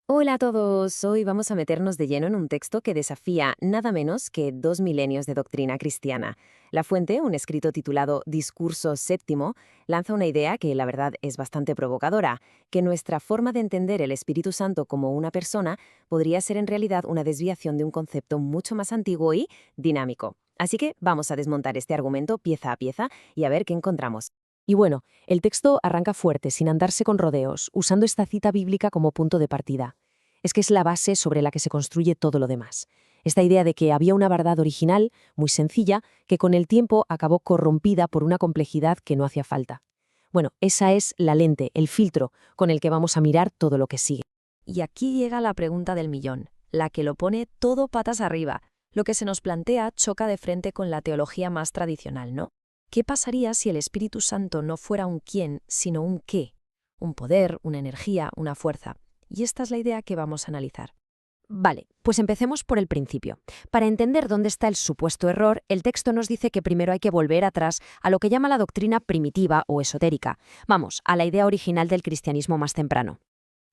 Hola a todos, hoy vamos a meternos de lleno en un texto que desafía nada menos que 2 milenios de doctrina cristiana. La fuente, un escrito titulado Discurso Séptimo, lanza una idea que la verdad es bastante provocadora, que nuestra forma de entender el Espíritu Santo como una persona podría ser en realidad una desviación de un concepto mucho más antiguo y dinámico. Así que vamos a desmontar este argumento pieza a pieza y a ver qué encontramos. Y bueno, el texto arranca fuerte, sin andarse con rodeos, usando esta cita bíblica como punto de partida. Es que es la base sobre la que se construye todo lo demás. Esta idea de que había una verdad original, muy sencilla, que con el tiempo acabó corrompida por una complejidad que no hacía falta. Bueno, esa es la lente, el filtro, con el que vamos a mirar todo lo que sigue. Y aquí llega la pregunta del millón, la que lo pone todo patas arriba. Lo que se nos plantea choca de frente con la teología más tradicional, ¿no? ¿Qué pasaría si el Espíritu Santo no fuera un quién, sino un qué? Un poder, una energía, una fuerza. Y esta es la idea que vamos a analizar. Vale, pues empecemos por el principio. Para entender dónde está el supuesto error, el texto nos dice que primero hay que volver atrás a lo que llama la doctrina primitiva o esotérica. Vamos, a la idea original del cristianismo más temprano.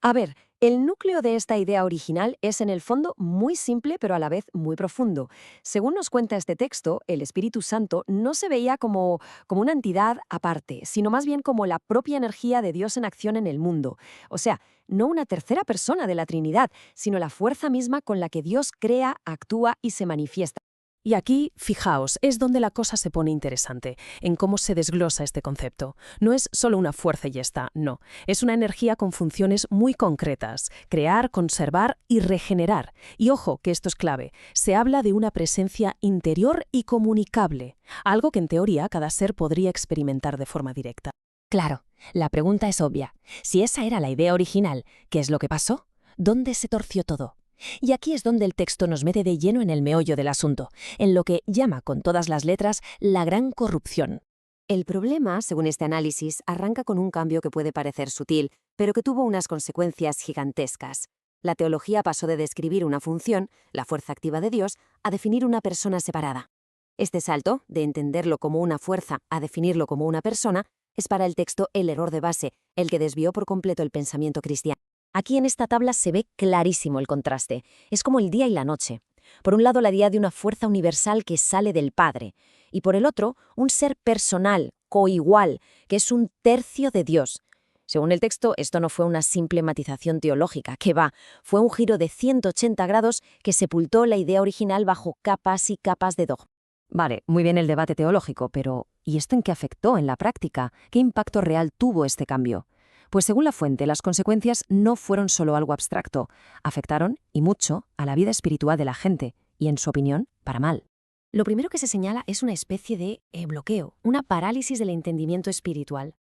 A ver, el núcleo de esta idea original es en el fondo muy simple pero a la vez muy profundo. Según nos cuenta este texto, el Espíritu Santo no se veía como una entidad aparte, sino más bien como la propia energía de Dios en acción en el mundo. O sea, no una tercera persona de la Trinidad, sino la fuerza misma con la que Dios crea, actúa y se manifiesta. Y aquí, fijaos, es donde la cosa se pone interesante, en cómo se desglosa este concepto. No es solo una fuerza y ya está, no. Es una energía con funciones muy concretas: crear, conservar y regenerar. Y ojo, que esto es clave, se habla de una presencia interior y comunicable, algo que en teoría cada ser podría experimentar de forma directa. Claro, la pregunta es obvia. Si esa era la idea original, ¿qué es lo que pasó? ¿Dónde se torció todo? Y aquí es donde el texto nos mete de lleno en el meollo del asunto, en lo que llama con todas las letras la gran corrupción. El problema, según este análisis, arranca con un cambio que puede parecer sutil, pero que tuvo unas consecuencias gigantescas. La teología pasó de describir una función, la fuerza activa de Dios, a definir una persona separada. Este salto, de entenderlo como una fuerza a definirlo como una persona, es para el texto el error de base, el que desvió por completo el pensamiento cristiano. Aquí en esta tabla se ve clarísimo el contraste. Es como el día y la noche. Por un lado, la idea de una fuerza universal que sale del Padre, y por el otro, un ser personal, coigual, que es un tercio de Dios. Según el texto, esto no fue una simple matización teológica, que va, fue un giro de 180 grados que sepultó la idea original bajo capas y capas de dogma. Vale, muy bien el debate teológico, pero ¿y esto en qué afectó en la práctica? ¿Qué impacto real tuvo este cambio? Pues según la fuente, las consecuencias no fueron solo algo abstracto, afectaron, y mucho, a la vida espiritual de la gente, y en su opinión, para mal. Lo primero que se señala es una especie de bloqueo, una parálisis del entendimiento espiritual.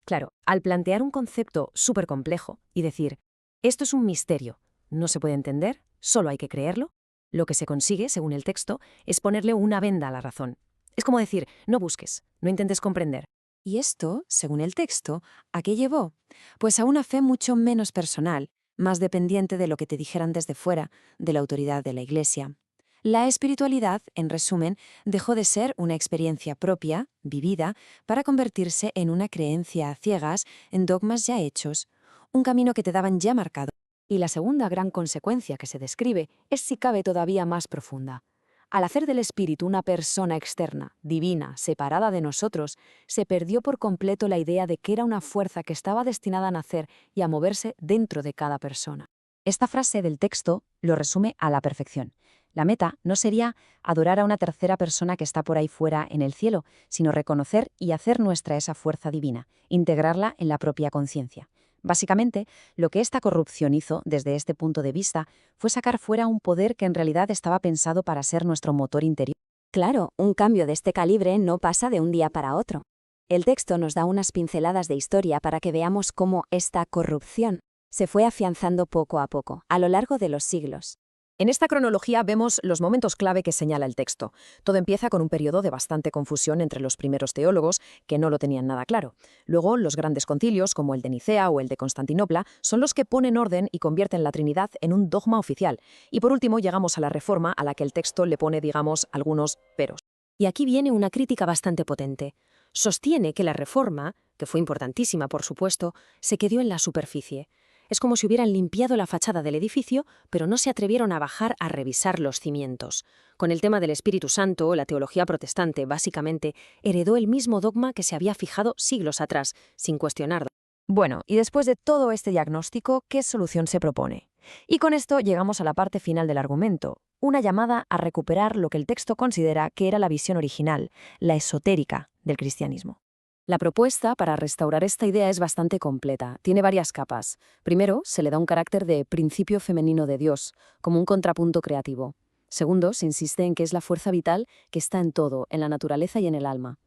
Claro, al plantear un concepto súper complejo y decir, esto es un misterio, no se puede entender, solo hay que creerlo, lo que se consigue, según el texto, es ponerle una venda a la razón. Es como decir, no busques, no intentes comprender. Y esto, según el texto, ¿a qué llevó? Pues a una fe mucho menos personal, más dependiente de lo que te dijeran desde fuera, de la autoridad de la Iglesia. La espiritualidad, en resumen, dejó de ser una experiencia propia, vivida, para convertirse en una creencia a ciegas, en dogmas ya hechos, un camino que te daban ya marcado. Y la segunda gran consecuencia que se describe es, si cabe, todavía más profunda. Al hacer del espíritu una persona externa, divina, separada de nosotros, se perdió por completo la idea de que era una fuerza que estaba destinada a nacer y a moverse dentro de cada persona. Esta frase del texto lo resume a la perfección. La meta no sería adorar a una tercera persona que está por ahí fuera en el cielo, sino reconocer y hacer nuestra esa fuerza divina, integrarla en la propia conciencia. Básicamente, lo que esta corrupción hizo, desde este punto de vista, fue sacar fuera un poder que en realidad estaba pensado para ser nuestro motor interior. Claro, un cambio de este calibre no pasa de un día para otro. El texto nos da unas pinceladas de historia para que veamos cómo esta corrupción se fue afianzando poco a poco, a lo largo de los siglos. En esta cronología vemos los momentos clave que señala el texto. Todo empieza con un periodo de bastante confusión entre los primeros teólogos, que no lo tenían nada claro. Luego, los grandes concilios, como el de Nicea o el de Constantinopla, son los que ponen orden y convierten la Trinidad en un dogma oficial. Y por último, llegamos a la Reforma, a la que el texto le pone, digamos, algunos peros. Y aquí viene una crítica bastante potente. Sostiene que la Reforma, que fue importantísima por supuesto, se quedó en la superficie. Es como si hubieran limpiado la fachada del edificio, pero no se atrevieron a bajar a revisar los cimientos. Con el tema del Espíritu Santo, la teología protestante básicamente heredó el mismo dogma que se había fijado siglos atrás, sin cuestionarlo. Bueno, y después de todo este diagnóstico, ¿qué solución se propone? Y con esto llegamos a la parte final del argumento, una llamada a recuperar lo que el texto considera que era la visión original, la esotérica del cristianismo. La propuesta para restaurar esta idea es bastante completa. Tiene varias capas. Primero, se le da un carácter de principio femenino de Dios, como un contrapunto creativo. Segundo, se insiste en que es la fuerza vital que está en todo, en la naturaleza y en el alma.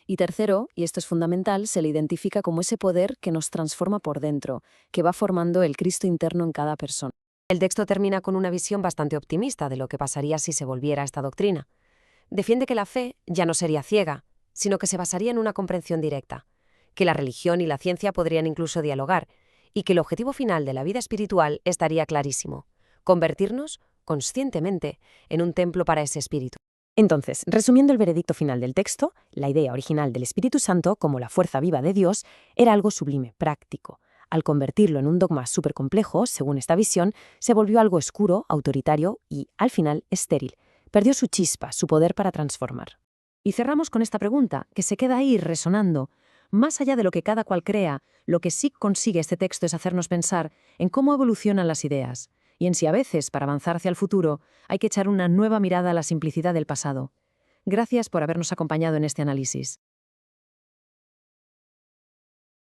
Y tercero, y esto es fundamental, se le identifica como ese poder que nos transforma por dentro, que va formando el Cristo interno en cada persona. El texto termina con una visión bastante optimista de lo que pasaría si se volviera a esta doctrina. Defiende que la fe ya no sería ciega, sino que se basaría en una comprensión directa, que la religión y la ciencia podrían incluso dialogar, y que el objetivo final de la vida espiritual estaría clarísimo: convertirnos conscientemente en un templo para ese espíritu. Entonces, resumiendo el veredicto final del texto, la idea original del Espíritu Santo como la fuerza viva de Dios era algo sublime, práctico. Al convertirlo en un dogma supercomplejo, según esta visión, se volvió algo oscuro, autoritario y, al final, estéril. Perdió su chispa, su poder para transformar. Y cerramos con esta pregunta, que se queda ahí resonando. Más allá de lo que cada cual crea, lo que sí consigue este texto es hacernos pensar en cómo evolucionan las ideas, y en si a veces, para avanzar hacia el futuro, hay que echar una nueva mirada a la simplicidad del pasado. Gracias por habernos acompañado en este análisis.